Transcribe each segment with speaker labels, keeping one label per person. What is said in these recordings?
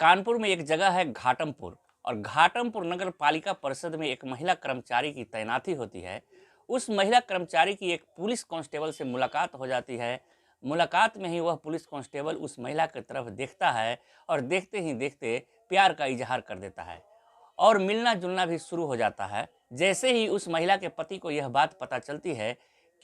Speaker 1: कानपुर में एक जगह है घाटमपुर और घाटमपुर नगर पालिका परिषद में एक महिला कर्मचारी की तैनाती होती है। उस महिला कर्मचारी की एक पुलिस कांस्टेबल से मुलाकात हो जाती है। मुलाकात में ही वह पुलिस कांस्टेबल उस महिला की तरफ देखता है और देखते ही देखते प्यार का इजहार कर देता है और मिलना जुलना भी शुरू हो जाता है। जैसे ही उस महिला के पति को यह बात पता चलती है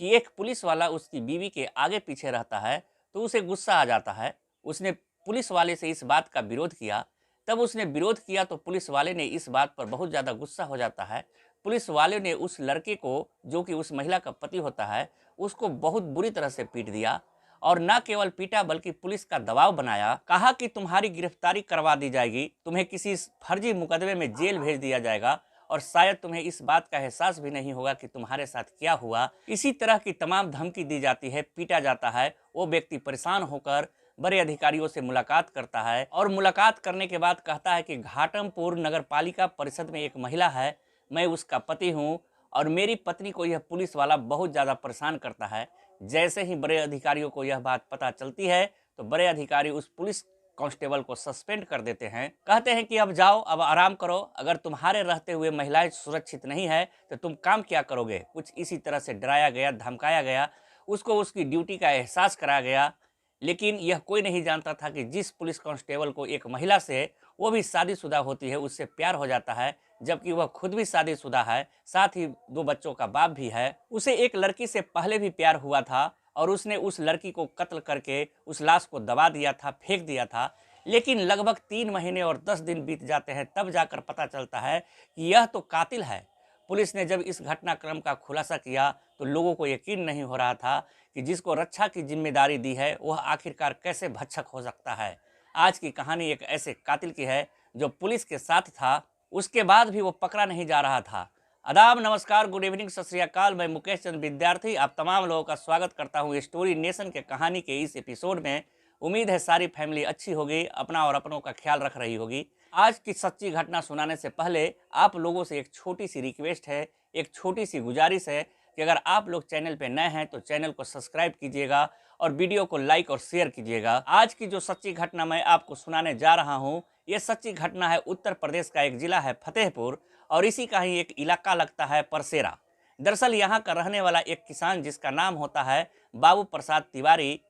Speaker 1: कि एक पुलिस वाला उसकी बीवी के आगे पीछे रहता है, तो उसे गुस्सा आ जाता है। उसने पुलिस वाले से इस बात का विरोध किया। तब उसने विरोध किया तो पुलिस वाले ने इस बात पर बहुत ज़्यादा गुस्सा हो जाता है। पुलिस वाले ने उस लड़के को, जो कि उस महिला का पति होता है, उसको बहुत बुरी तरह से पीट दिया और ना केवल पीटा बल्कि पुलिस का दबाव बनाया। कहा कि तुम्हारी गिरफ्तारी करवा दी जाएगी, तुम्हें किसी फर्जी मुकदमे में जेल भेज दिया जाएगा और शायद तुम्हें इस बात का एहसास भी नहीं होगा कि तुम्हारे साथ क्या हुआ। इसी तरह की तमाम धमकी दी जाती है, पीटा जाता है। वो व्यक्ति परेशान होकर बड़े अधिकारियों से मुलाकात करता है और मुलाकात करने के बाद कहता है कि घाटमपुर नगर पालिका परिषद में एक महिला है, मैं उसका पति हूँ और मेरी पत्नी को यह पुलिस वाला बहुत ज़्यादा परेशान करता है। जैसे ही बड़े अधिकारियों को यह बात पता चलती है तो बड़े अधिकारी उस पुलिस कांस्टेबल को सस्पेंड कर देते हैं। कहते हैं कि अब जाओ, अब आराम करो, अगर तुम्हारे रहते हुए महिलाएं सुरक्षित नहीं है तो तुम काम क्या करोगे। कुछ इसी तरह से डराया गया, धमकाया गया, उसको उसकी ड्यूटी का एहसास कराया गया। लेकिन यह कोई नहीं जानता था कि जिस पुलिस कांस्टेबल को एक महिला से, वो भी शादीशुदा होती है, उससे प्यार हो जाता है, जबकि वह खुद भी शादीशुदा है, साथ ही 2 बच्चों का बाप भी है। उसे एक लड़की से पहले भी प्यार हुआ था और उसने उस लड़की को कत्ल करके उस लाश को दबा दिया था, फेंक दिया था। लेकिन लगभग 3 महीने और 10 दिन बीत जाते हैं, तब जाकर पता चलता है कि यह तो कातिल है। पुलिस ने जब इस घटनाक्रम का खुलासा किया तो लोगों को यकीन नहीं हो रहा था कि जिसको रक्षा की जिम्मेदारी दी है वह आखिरकार कैसे भक्षक हो सकता है। आज की कहानी एक ऐसे कातिल की है जो पुलिस के साथ था, उसके बाद भी वो पकड़ा नहीं जा रहा था। आदाब, नमस्कार, गुड इवनिंग, सत श्री अकाल। मैं मुकेश चंद विद्यार्थी आप तमाम लोगों का स्वागत करता हूँ स्टोरी नेशन के कहानी के इस एपिसोड में। उम्मीद है सारी फैमिली अच्छी होगी, अपना और अपनों का ख्याल रख रही होगी। आज की सच्ची घटना सुनाने से पहले आप लोगों से एक छोटी सी रिक्वेस्ट है, एक छोटी सी गुजारिश है कि अगर आप लोग चैनल पे नए हैं तो चैनल को सब्सक्राइब कीजिएगा और वीडियो को लाइक और शेयर कीजिएगा। आज की जो सच्ची घटना मैं आपको सुनाने जा रहा हूँ, ये सच्ची घटना है उत्तर प्रदेश का एक जिला है फतेहपुर और इसी का ही एक इलाका लगता है परसेरा। दरअसल यहाँ का रहने वाला एक किसान जिसका नाम होता है बाबू प्रसाद तिवारी,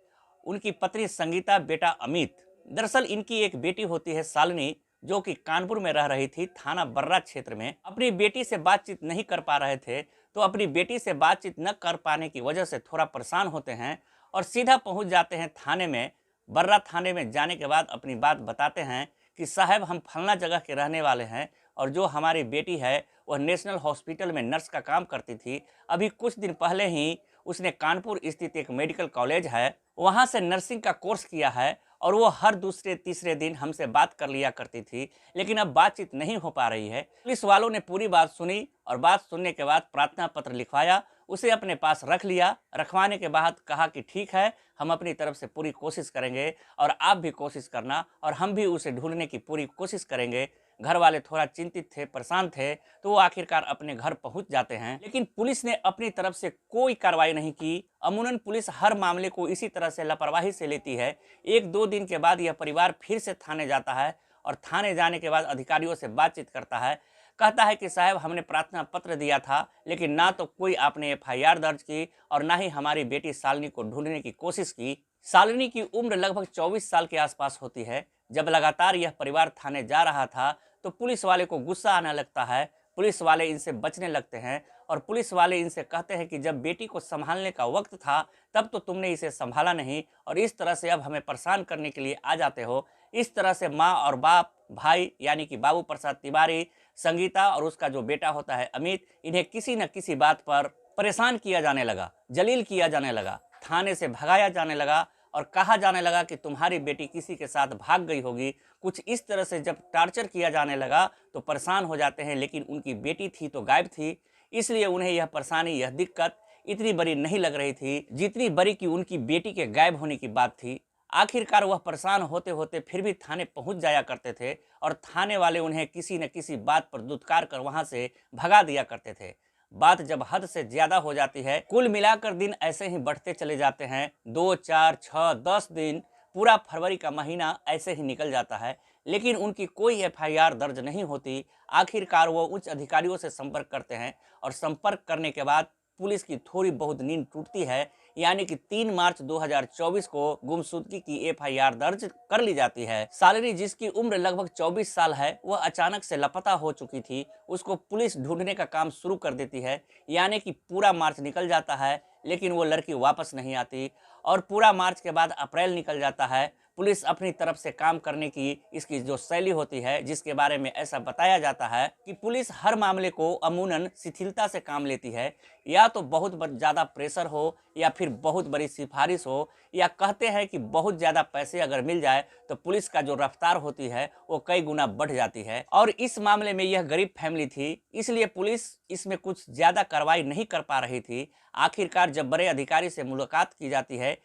Speaker 1: उनकी पत्नी संगीता, बेटा अमित। दरअसल इनकी एक बेटी होती है शालिनी, जो कि कानपुर में रह रही थी, थाना बर्रा क्षेत्र में। अपनी बेटी से बातचीत नहीं कर पा रहे थे तो अपनी बेटी से बातचीत न कर पाने की वजह से थोड़ा परेशान होते हैं और सीधा पहुंच जाते हैं थाने में। बर्रा थाने में जाने के बाद अपनी बात बताते हैं कि साहब, हम फलना जगह के रहने वाले हैं और जो हमारी बेटी है वह नेशनल हॉस्पिटल में नर्स का काम करती थी। अभी कुछ दिन पहले ही उसने कानपुर स्थित एक मेडिकल कॉलेज है, वहाँ से नर्सिंग का कोर्स किया है और वो हर दूसरे तीसरे दिन हमसे बात कर लिया करती थी, लेकिन अब बातचीत नहीं हो पा रही है। पुलिस वालों ने पूरी बात सुनी और बात सुनने के बाद प्रार्थना पत्र लिखवाया, उसे अपने पास रख लिया। रखवाने के बाद कहा कि ठीक है, हम अपनी तरफ से पूरी कोशिश करेंगे और आप भी कोशिश करना और हम भी उसे ढूंढने की पूरी कोशिश करेंगे। घर वाले थोड़ा चिंतित थे, परेशान थे, तो वो आखिरकार अपने घर पहुंच जाते हैं। लेकिन पुलिस ने अपनी तरफ से कोई कार्रवाई नहीं की। अमूमन पुलिस हर मामले को इसी तरह से लापरवाही से लेती है। 1-2 दिन के बाद यह परिवार फिर से थाने जाता है और थाने जाने के बाद अधिकारियों से बातचीत करता है। कहता है कि साहब, हमने प्रार्थना पत्र दिया था, लेकिन ना तो कोई आपने FIR दर्ज की और ना ही हमारी बेटी शालिनी को ढूंढने की कोशिश की। शालिनी की उम्र लगभग 24 साल के आसपास होती है। जब लगातार यह परिवार थाने जा रहा था तो पुलिस वाले को गुस्सा आने लगता है। पुलिस वाले इनसे बचने लगते हैं और पुलिस वाले इनसे कहते हैं कि जब बेटी को संभालने का वक्त था तब तो तुमने इसे संभाला नहीं और इस तरह से अब हमें परेशान करने के लिए आ जाते हो। इस तरह से माँ और बाप, भाई यानी कि बाबू प्रसाद तिवारी, संगीता और उसका जो बेटा होता है अमित, इन्हें किसी न किसी बात पर परेशान किया जाने लगा, जलील किया जाने लगा, थाने से भगाया जाने लगा और कहा जाने लगा कि तुम्हारी बेटी किसी के साथ भाग गई होगी। कुछ इस तरह से जब टार्चर किया जाने लगा तो परेशान हो जाते हैं, लेकिन उनकी बेटी थी तो गायब थी, इसलिए उन्हें यह परेशानी, यह दिक्कत इतनी बड़ी नहीं लग रही थी जितनी बड़ी कि उनकी बेटी के गायब होने की बात थी। आखिरकार वह परेशान होते होते फिर भी थाने पहुंच जाया करते थे और थाने वाले उन्हें किसी न किसी बात पर दुत्कार कर वहां से भगा दिया करते थे। बात जब हद से ज्यादा हो जाती है, कुल मिलाकर दिन ऐसे ही बढ़ते चले जाते हैं। 2, 4, 6, 10 दिन, पूरा फरवरी का महीना ऐसे ही निकल जाता है। लेकिन उनकी कोई एफआईआर दर्ज नहीं होती। आखिरकार वो उच्च अधिकारियों से संपर्क करते हैं और संपर्क करने के बाद पुलिस की थोड़ी बहुत नींद टूटती है, यानी कि 3 मार्च 2024 को गुमशुदगी की एफआईआर दर्ज कर ली जाती है। शालिनी, जिसकी उम्र लगभग 24 साल है, वह अचानक से लापता हो चुकी थी। उसको पुलिस ढूंढने का काम शुरू कर देती है, यानी कि पूरा मार्च निकल जाता है, लेकिन वो लड़की वापस नहीं आती और पूरा मार्च के बाद अप्रैल निकल जाता है। पुलिस अपनी तरफ से काम करने की इसकी जो शैली होती है, जिसके बारे में ऐसा बताया जाता है कि पुलिस हर मामले को अमूनन शिथिलता से काम लेती है। या तो बहुत ज़्यादा प्रेशर हो या फिर बहुत बड़ी सिफारिश हो, या कहते हैं कि बहुत ज़्यादा पैसे अगर मिल जाए तो पुलिस का जो रफ्तार होती है वो कई गुना बढ़ जाती है। और इस मामले में यह गरीब फैमिली थी, इसलिए पुलिस इसमें कुछ ज़्यादा कार्रवाई नहीं कर पा रही थी। आखिरकार जब बड़े अधिकारी से मुलाकात की जाती है,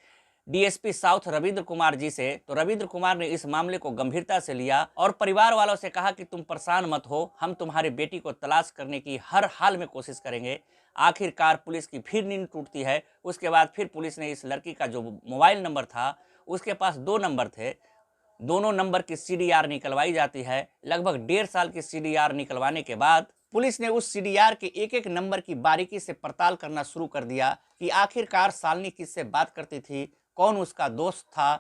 Speaker 1: डीएसपी साउथ रविंद्र कुमार जी से, तो रविंद्र कुमार ने इस मामले को गंभीरता से लिया और परिवार वालों से कहा कि तुम परेशान मत हो, हम तुम्हारी बेटी को तलाश करने की हर हाल में कोशिश करेंगे। आखिरकार पुलिस की फिर नींद टूटती है। उसके बाद फिर पुलिस ने इस लड़की का जो मोबाइल नंबर था, उसके पास 2 नंबर थे, दोनों नंबर की सीडीआर निकलवाई जाती है। लगभग 1.5 साल की सीडीआर निकलवाने के बाद पुलिस ने उस सीडीआर के एक एक नंबर की बारीकी से पड़ताल करना शुरू कर दिया कि आखिरकार शालिनी किससे बात करती थी, कौन उसका दोस्त था,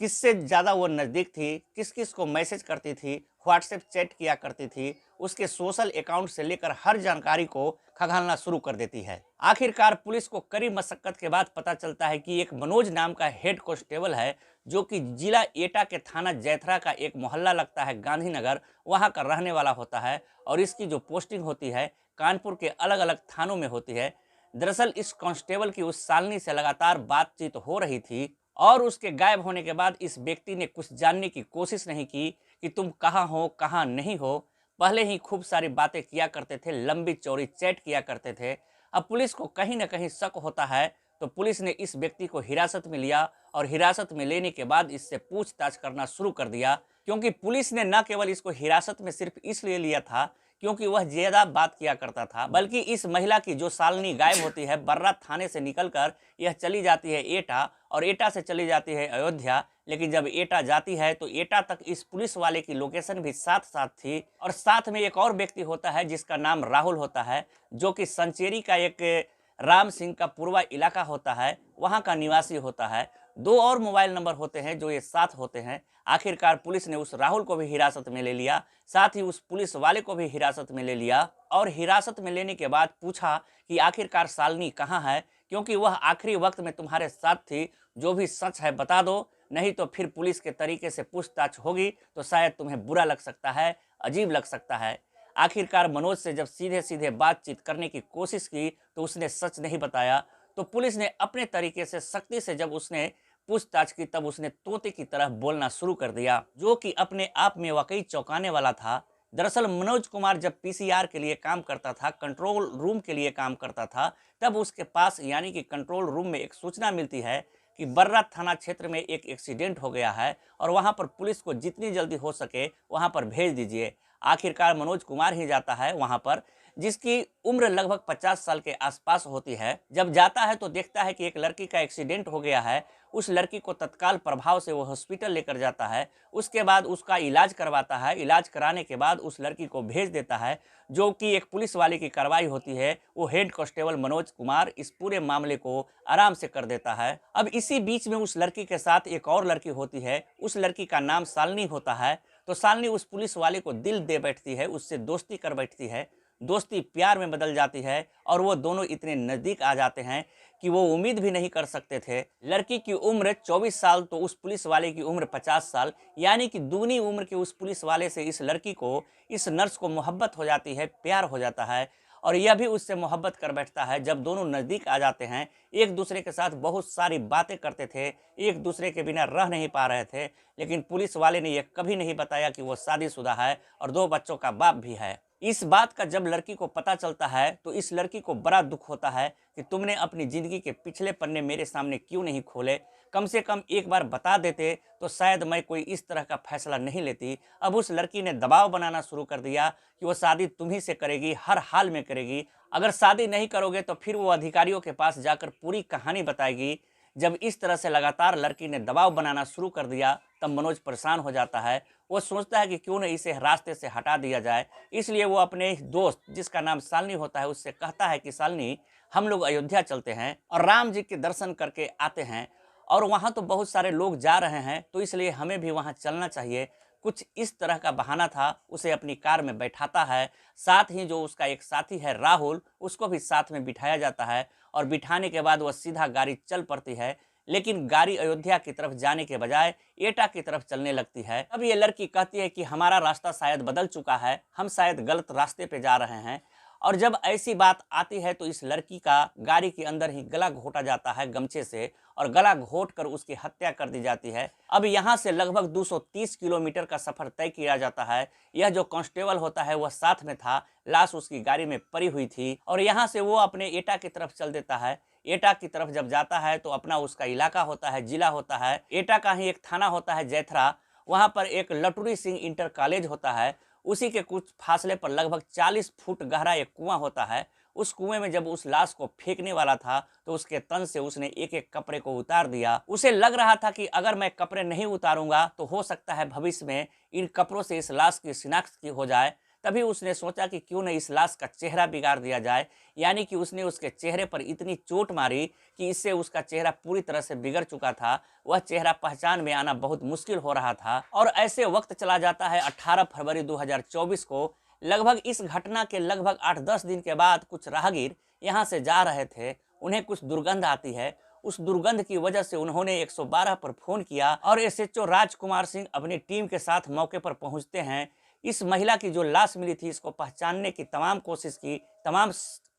Speaker 1: किससे ज़्यादा वो नज़दीक थी, किस किस को मैसेज करती थी, व्हाट्सएप चैट किया करती थी, उसके सोशल अकाउंट से लेकर हर जानकारी को खंगालना शुरू कर देती है। आखिरकार पुलिस को कड़ी मशक्कत के बाद पता चलता है कि एक मनोज नाम का हेड कांस्टेबल है, जो कि जिला एटा के थाना जैथरा का एक मोहल्ला लगता है गांधीनगर, वहां का रहने वाला होता है और इसकी जो पोस्टिंग होती है कानपुर के अलग अलग थानों में होती है। दरअसल इस कांस्टेबल की उस शालिनी से लगातार बातचीत हो रही थी और उसके गायब होने के बाद इस व्यक्ति ने कुछ जानने की कोशिश नहीं की कि तुम कहाँ हो, कहाँ नहीं हो। पहले ही खूब सारी बातें किया करते थे, लंबी चौड़ी चैट किया करते थे। अब पुलिस को कहीं ना कहीं शक होता है, तो पुलिस ने इस व्यक्ति को हिरासत में लिया और हिरासत में लेने के बाद इससे पूछताछ करना शुरू कर दिया। क्योंकि पुलिस ने न केवल इसको हिरासत में सिर्फ इसलिए लिया था क्योंकि वह ज्यादा बात किया करता था, बल्कि इस महिला की जो शालिनी गायब होती है, बर्रा थाने से निकलकर यह चली जाती है एटा और एटा से चली जाती है अयोध्या। लेकिन जब एटा जाती है तो एटा तक इस पुलिस वाले की लोकेशन भी साथ साथ थी और साथ में एक और व्यक्ति होता है जिसका नाम राहुल होता है, जो कि संचेरी का एक राम सिंह का पूर्वा इलाका होता है, वहां का निवासी होता है। 2 और मोबाइल नंबर होते हैं जो ये साथ होते हैं। आखिरकार पुलिस ने उस राहुल को भी हिरासत में ले लिया, साथ ही उस पुलिस वाले को भी हिरासत में ले लिया और हिरासत में लेने के बाद पूछा कि आखिरकार शालिनी कहाँ है, क्योंकि वह आखिरी वक्त में तुम्हारे साथ थी। जो भी सच है बता दो, नहीं तो फिर पुलिस के तरीके से पूछताछ होगी तो शायद तुम्हें बुरा लग सकता है, अजीब लग सकता है। आखिरकार मनोज से जब सीधे सीधे बातचीत करने की कोशिश की तो उसने सच नहीं बताया। तो पुलिस ने अपने तरीके से सख्ती से जब उसने पूछताछ की, तब उसने तोते की तरह बोलना शुरू कर दिया, जो कि अपने आप में वाकई चौंकाने वाला था। दरअसल मनोज कुमार जब पीसीआर के लिए काम करता था, कंट्रोल रूम के लिए काम करता था, तब उसके पास यानी कि कंट्रोल रूम में एक सूचना मिलती है कि बर्रा थाना क्षेत्र में एक एक्सीडेंट हो गया है और वहां पर पुलिस को जितनी जल्दी हो सके वहां पर भेज दीजिए। आखिरकार मनोज कुमार ही जाता है वहां पर, जिसकी उम्र लगभग 50 साल के आसपास होती है। जब जाता है तो देखता है कि एक लड़की का एक्सीडेंट हो गया है। उस लड़की को तत्काल प्रभाव से वो हॉस्पिटल लेकर जाता है। उसके बाद उसका इलाज करवाता है। इलाज कराने के बाद उस लड़की को भेज देता है, जो कि एक पुलिस वाले की कार्रवाई होती है। वो हेड कांस्टेबल मनोज कुमार इस पूरे मामले को आराम से कर देता है। अब इसी बीच में उस लड़की के साथ एक और लड़की होती है। उस लड़की का नाम शालिनी होता है। तो शालिनी उस पुलिस वाले को दिल दे बैठती है, उससे दोस्ती कर बैठती है। दोस्ती प्यार में बदल जाती है और वो दोनों इतने नज़दीक आ जाते हैं कि वो उम्मीद भी नहीं कर सकते थे। लड़की की उम्र 24 साल तो उस पुलिस वाले की उम्र 50 साल, यानी कि दूनी उम्र के उस पुलिस वाले से इस लड़की को, इस नर्स को मोहब्बत हो जाती है, प्यार हो जाता है और यह भी उससे मोहब्बत कर बैठता है। जब दोनों नज़दीक आ जाते हैं, एक दूसरे के साथ बहुत सारी बातें करते थे, एक दूसरे के बिना रह नहीं पा रहे थे। लेकिन पुलिस वाले ने यह कभी नहीं बताया कि वो शादीशुदा है और 2 बच्चों का बाप भी है। इस बात का जब लड़की को पता चलता है तो इस लड़की को बड़ा दुख होता है कि तुमने अपनी ज़िंदगी के पिछले पन्ने मेरे सामने क्यों नहीं खोले, कम से कम एक बार बता देते तो शायद मैं कोई इस तरह का फैसला नहीं लेती। अब उस लड़की ने दबाव बनाना शुरू कर दिया कि वो शादी तुम्ही से करेगी, हर हाल में करेगी। अगर शादी नहीं करोगे तो फिर वो अधिकारियों के पास जाकर पूरी कहानी बताएगी। जब इस तरह से लगातार लड़की ने दबाव बनाना शुरू कर दिया तब मनोज परेशान हो जाता है। वो सोचता है कि क्यों न इसे रास्ते से हटा दिया जाए। इसलिए वो अपने दोस्त जिसका नाम शालिनी होता है उससे कहता है कि शालिनी, हम लोग अयोध्या चलते हैं और राम जी के दर्शन करके आते हैं, और वहाँ तो बहुत सारे लोग जा रहे हैं तो इसलिए हमें भी वहाँ चलना चाहिए। कुछ इस तरह का बहाना था। उसे अपनी कार में बैठाता है। साथ ही जो उसका एक साथी है राहुल, उसको भी साथ में बिठाया जाता है और बिठाने के बाद वह सीधा गाड़ी चल पड़ती है। लेकिन गाड़ी अयोध्या की तरफ जाने के बजाय एटा की तरफ चलने लगती है। अब ये लड़की कहती है कि हमारा रास्ता शायद बदल चुका है, हम शायद गलत रास्ते पे जा रहे हैं। और जब ऐसी बात आती है तो इस लड़की का गाड़ी के अंदर ही गला घोटा जाता है गमछे से, और गला घोट कर उसकी हत्या कर दी जाती है। अब यहाँ से लगभग 230 किलोमीटर का सफर तय किया जाता है। यह जो कांस्टेबल होता है वह साथ में था, लाश उसकी गाड़ी में पड़ी हुई थी, और यहाँ से वो अपने एटा की तरफ चल देता है। एटा की तरफ जब जाता है तो अपना उसका इलाका होता है, जिला होता है। एटा का ही एक थाना होता है जैथरा, वहाँ पर एक लटूरी सिंह इंटर कॉलेज होता है। उसी के कुछ फासले पर लगभग 40 फुट गहरा एक कुआं होता है। उस कुएं में जब उस लाश को फेंकने वाला था तो उसके तन से उसने एक एक कपड़े को उतार दिया। उसे लग रहा था कि अगर मैं कपड़े नहीं उतारूंगा तो हो सकता है भविष्य में इन कपड़ों से इस लाश की शिनाख्त की हो जाए। तभी उसने सोचा कि क्यों न इस लाश का चेहरा बिगाड़ दिया जाए, यानी कि उसने उसके चेहरे पर इतनी चोट मारी कि इससे उसका चेहरा पूरी तरह से बिगड़ चुका था। वह चेहरा पहचान में आना बहुत मुश्किल हो रहा था। और ऐसे वक्त चला जाता है 18 फरवरी 2024 को। लगभग इस घटना के लगभग 8-10 दिन के बाद कुछ राहगीर यहाँ से जा रहे थे। उन्हें कुछ दुर्गंध आती है। उस दुर्गंध की वजह से उन्होंने 112 पर फोन किया और एसएचओ राजकुमार सिंह अपनी टीम के साथ मौके पर पहुंचते हैं। इस महिला की जो लाश मिली थी इसको पहचानने की तमाम कोशिश की, तमाम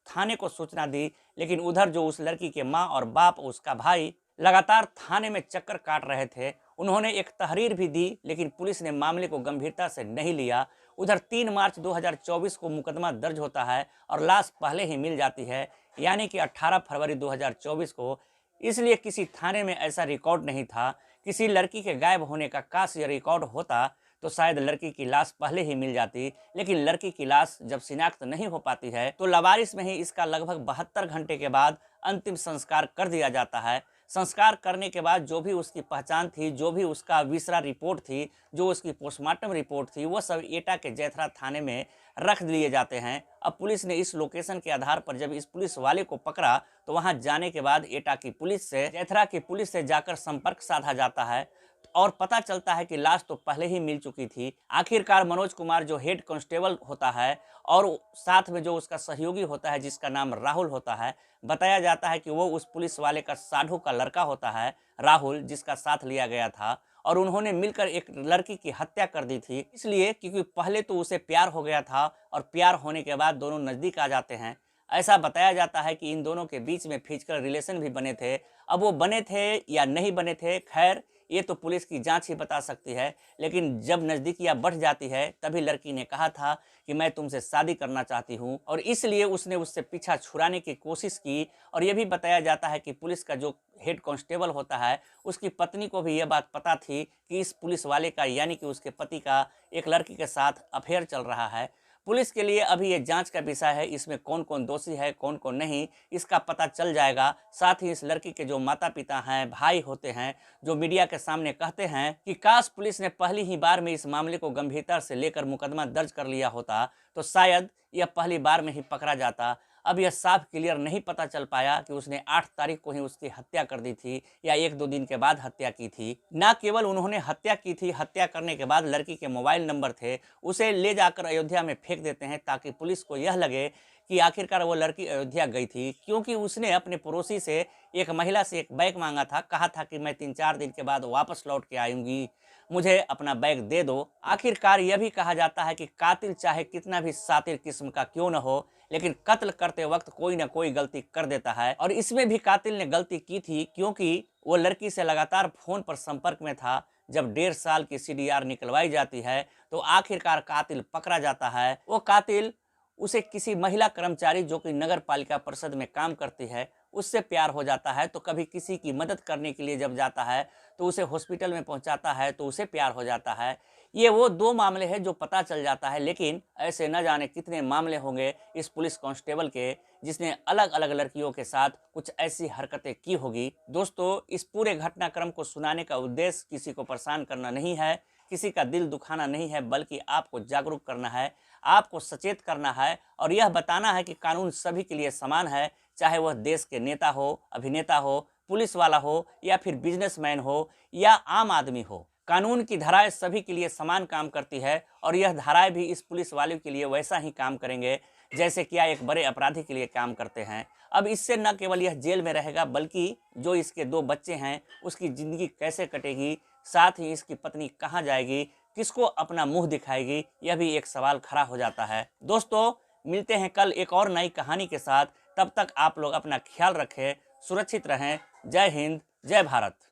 Speaker 1: थाने को सूचना दी, लेकिन उधर जो उस लड़की के माँ और बाप, उसका भाई लगातार थाने में चक्कर काट रहे थे। उन्होंने एक तहरीर भी दी, लेकिन पुलिस ने मामले को गंभीरता से नहीं लिया। उधर 3 मार्च 2024 को मुकदमा दर्ज होता है और लाश पहले ही मिल जाती है, यानी कि 18 फरवरी 2024 को। इसलिए किसी थाने में ऐसा रिकॉर्ड नहीं था। किसी लड़की के गायब होने का काश यह रिकॉर्ड होता तो शायद लड़की की लाश पहले ही मिल जाती। लेकिन लड़की की लाश जब शिनाख्त नहीं हो पाती है तो लवारिस में ही इसका लगभग 72 घंटे के बाद अंतिम संस्कार कर दिया जाता है। संस्कार करने के बाद जो भी उसकी पहचान थी, जो भी उसका विसरा रिपोर्ट थी, जो उसकी पोस्टमार्टम रिपोर्ट थी, वो सब एटा के जैथरा थाने में रख लिए जाते हैं। अब पुलिस ने इस लोकेशन के आधार पर जब इस पुलिस वाले को पकड़ा तो वहां जाने के बाद एटा की पुलिस से, जैथरा की पुलिस से जाकर संपर्क साधा जाता है और पता चलता है कि लाश तो पहले ही मिल चुकी थी। आखिरकार मनोज कुमार जो हेड कांस्टेबल होता है और साथ में जो उसका सहयोगी होता है जिसका नाम राहुल होता है, बताया जाता है कि वो उस पुलिस वाले का साधु का लड़का होता है राहुल, जिसका साथ लिया गया था, और उन्होंने मिलकर एक लड़की की हत्या कर दी थी। इसलिए क्योंकि पहले तो उसे प्यार हो गया था और प्यार होने के बाद दोनों नज़दीक आ जाते हैं। ऐसा बताया जाता है कि इन दोनों के बीच में फिजिकल रिलेशन भी बने थे। अब वो बने थे या नहीं बने थे, खैर ये तो पुलिस की जांच ही बता सकती है। लेकिन जब नज़दीकियाँ बढ़ जाती है तभी लड़की ने कहा था कि मैं तुमसे शादी करना चाहती हूँ, और इसलिए उसने उससे पीछा छुड़ाने की कोशिश की। और ये भी बताया जाता है कि पुलिस का जो हेड कांस्टेबल होता है उसकी पत्नी को भी यह बात पता थी कि इस पुलिस वाले का, यानी कि उसके पति का, एक लड़की के साथ अफेयर चल रहा है। पुलिस के लिए अभी ये जांच का विषय है, इसमें कौन कौन दोषी है कौन कौन नहीं, इसका पता चल जाएगा। साथ ही इस लड़की के जो माता पिता हैं, भाई होते हैं, जो मीडिया के सामने कहते हैं कि काश पुलिस ने पहली ही बार में इस मामले को गंभीरता से लेकर मुकदमा दर्ज कर लिया होता तो शायद यह पहली बार में ही पकड़ा जाता। अब यह साफ क्लियर नहीं पता चल पाया कि उसने 8 तारीख को ही उसकी हत्या कर दी थी या 1-2 दिन के बाद हत्या की थी। ना केवल उन्होंने हत्या की थी, हत्या करने के बाद लड़की के मोबाइल नंबर थे, उसे ले जाकर अयोध्या में फेंक देते हैं ताकि पुलिस को यह लगे कि आखिरकार वो लड़की अयोध्या गई थी, क्योंकि उसने अपने पड़ोसी से, एक महिला से, एक बैग मांगा था। कहा था कि मैं 3-4 दिन के बाद वापस लौट के आऊंगी, मुझे अपना बैग दे दो। आखिरकार यह भी कहा जाता है कि कातिल चाहे कितना भी शातिर किस्म का क्यों न हो, लेकिन कत्ल करते वक्त कोई ना कोई गलती कर देता है। और इसमें भी कातिल ने गलती की थी, क्योंकि वो लड़की से लगातार फोन पर संपर्क में था। जब 1.5 साल की सीडीआर निकलवाई जाती है तो आखिरकार कातिल पकड़ा जाता है। वो कातिल, उसे किसी महिला कर्मचारी जो कि नगर पालिका परिषद में काम करती है, उससे प्यार हो जाता है। तो कभी किसी की मदद करने के लिए जब जाता है तो उसे हॉस्पिटल में पहुंचाता है तो उसे प्यार हो जाता है। ये वो 2 मामले हैं जो पता चल जाता है, लेकिन ऐसे न जाने कितने मामले होंगे इस पुलिस कांस्टेबल के जिसने अलग-अलग लड़कियों के साथ कुछ ऐसी हरकतें की होगी। दोस्तों, इस पूरे घटनाक्रम को सुनाने का उद्देश्य किसी को परेशान करना नहीं है, किसी का दिल दुखाना नहीं है, बल्कि आपको जागरूक करना है, आपको सचेत करना है और यह बताना है कि कानून सभी के लिए समान है, चाहे वह देश के नेता हो, अभिनेता हो, पुलिस वाला हो या फिर बिजनेसमैन हो या आम आदमी हो। कानून की धाराएं सभी के लिए समान काम करती है और यह धाराएं भी इस पुलिस वाले के लिए वैसा ही काम करेंगे जैसे क्या एक बड़े अपराधी के लिए काम करते हैं। अब इससे न केवल यह जेल में रहेगा, बल्कि जो इसके 2 बच्चे हैं उसकी ज़िंदगी कैसे कटेगी, साथ ही इसकी पत्नी कहाँ जाएगी, किसको अपना मुंह दिखाएगी, यह भी एक सवाल खड़ा हो जाता है। दोस्तों, मिलते हैं कल एक और नई कहानी के साथ। तब तक आप लोग अपना ख्याल रखें, सुरक्षित रहें। जय हिंद, जय भारत।